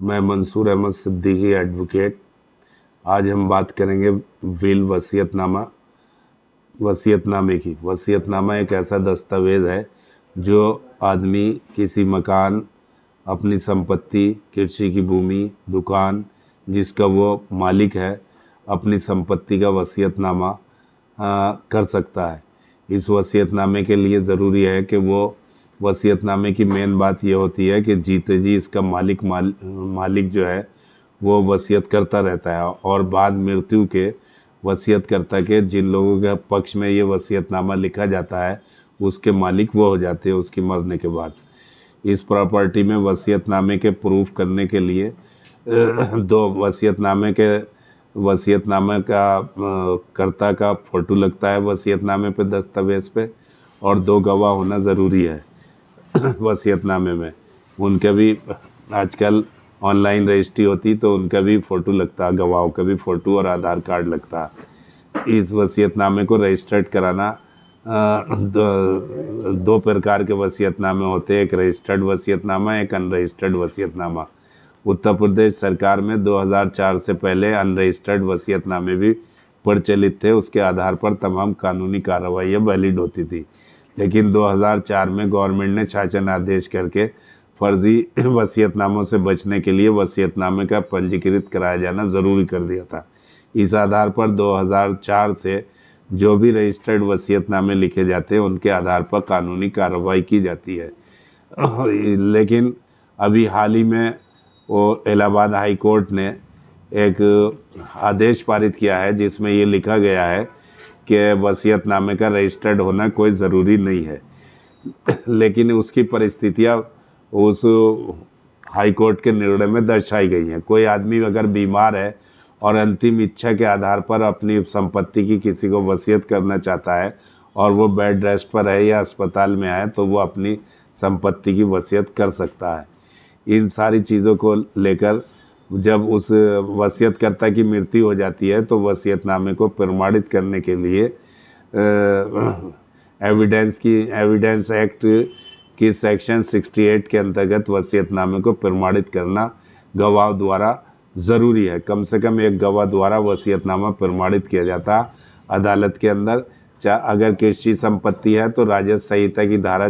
मैं मंसूर अहमद सिद्दीकी एडवोकेट। आज हम बात करेंगे विल वसीयतनामे की। वसीयतनामा एक ऐसा दस्तावेज़ है जो आदमी किसी मकान, अपनी संपत्ति, कृषि की भूमि, दुकान जिसका वो मालिक है, अपनी संपत्ति का वसीयतनामा कर सकता है। इस वसीयतनामे के लिए ज़रूरी है कि वो वसीयतनामे की मेन बात ये होती है कि जीते जी इसका मालिक जो है वो वसीयत करता रहता है, और बाद मृत्यु के वसीयतकर्ता के जिन लोगों के पक्ष में ये वसीयतनामा लिखा जाता है उसके मालिक वो हो जाते हैं उसकी मरने के बाद। इस प्रॉपर्टी में वसीयतनामे के प्रूफ करने के लिए दो वसीयतनामे का कर्ता का फ़ोटो लगता है वसीयतनामे पे, दस्तावेज़ पे, और दो गवाह होना ज़रूरी है वसीयतनामे में। उनका भी आजकल ऑनलाइन रजिस्ट्री होती तो उनका भी फ़ोटो लगता, गवाहों का भी फ़ोटो और आधार कार्ड लगता। इस वसीयतनामे को रजिस्टर्ड कराना दो प्रकार के वसीयतनामे होते हैं, एक रजिस्टर्ड वसीयतनामा, एक अनरजिस्टर्ड वसीयतनामा। उत्तर प्रदेश सरकार में 2004 से पहले अनरजिस्टर्ड वसीयतनामे भी प्रचलित थे। उसके आधार पर तमाम कानूनी कार्रवाइयाँ वैलिड होती थी, लेकिन 2004 में गवर्नमेंट ने शासन आदेश करके फर्जी वसीयतनामों से बचने के लिए वसीयतनामे का पंजीकृत कराया जाना ज़रूरी कर दिया था। इस आधार पर 2004 से जो भी रजिस्टर्ड वसीयतनामे लिखे जाते हैं उनके आधार पर कानूनी कार्रवाई की जाती है। लेकिन अभी हाल ही में वो इलाहाबाद हाई कोर्ट ने एक आदेश पारित किया है जिसमें ये लिखा गया है कि वसीयतनामे का रजिस्टर्ड होना कोई ज़रूरी नहीं है। लेकिन उसकी परिस्थितियाँ उस हाई कोर्ट के निर्णय में दर्शाई गई हैं। कोई आदमी अगर बीमार है और अंतिम इच्छा के आधार पर अपनी संपत्ति की किसी को वसीयत करना चाहता है और वो बेड रेस्ट पर है या अस्पताल में है, तो वो अपनी संपत्ति की वसीयत कर सकता है। इन सारी चीज़ों को लेकर जब उस वसीयतकर्ता की मृत्यु हो जाती है तो वसीयतनामे को प्रमाणित करने के लिए एविडेंस एक्ट की सेक्शन 68 के अंतर्गत वसीयतनामे को प्रमाणित करना गवाह द्वारा ज़रूरी है। कम से कम एक गवाह द्वारा वसीयतनामा प्रमाणित किया जाता अदालत के अंदर। अगर कृषि संपत्ति है तो राजस्व संहिता की धारा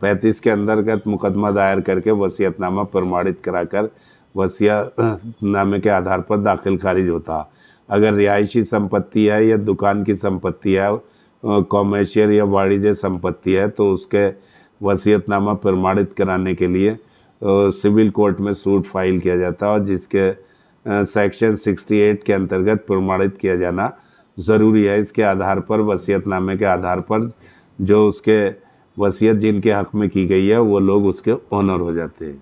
35 के अंतर्गत मुकदमा दायर करके वसीयतनामा प्रमाणित कराकर वसीयतनामे के आधार पर दाखिल खारिज होता। अगर रिहायशी संपत्ति है या दुकान की संपत्ति है, कॉमर्शियल या वाणिज्य संपत्ति है, तो उसके वसीयतनामा प्रमाणित कराने के लिए सिविल कोर्ट में सूट फाइल किया जाता है, और जिसके सेक्शन 68 के अंतर्गत प्रमाणित किया जाना ज़रूरी है। इसके आधार पर वसीयतनामे के आधार पर जो उसके वसीयत जिनके हक़ में की गई है वो लोग उसके ओनर हो जाते हैं।